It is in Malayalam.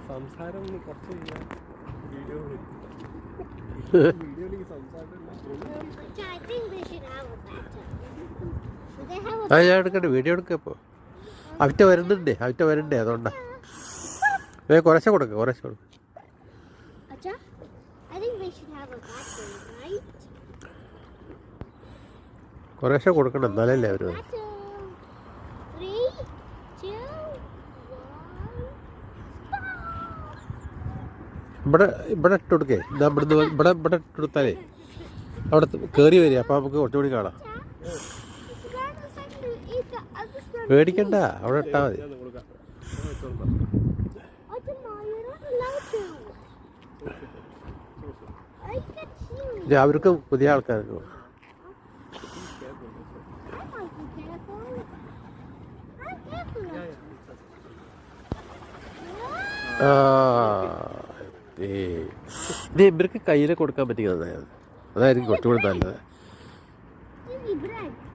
സംസാരം കുറച്ച് വീഡിയോ ഞാൻ എടുക്കട്ടെ, വീഡിയോ എടുക്കുക. ഇപ്പോൾ അവറ്റ വരുന്നുണ്ടേ അതുകൊണ്ടാ. കുറേശ്ശെ കൊടുക്കുക. കുറേശ്ശെ കൊടുക്കണം, എന്നാലല്ലേ അവർ ഇവിടെ ഇട്ട് കൊടുക്കേ. ഇവിടുന്ന് ഇവിടെ ഇട്ട് കൊടുത്താലേ അവിടെ കയറി വരിക. അപ്പം നമുക്ക് കുറച്ചുകൂടി കാണാം. പേടിക്കണ്ട, അവിടെ ഇട്ടാൽ മതി. അവർക്ക് പുതിയ ആൾക്കാർക്ക് ഇവർക്ക് കയ്യിൽ കൊടുക്കാൻ പറ്റിയത് അതായിരിക്കും കുറച്ചുകൂടി നല്ലത്.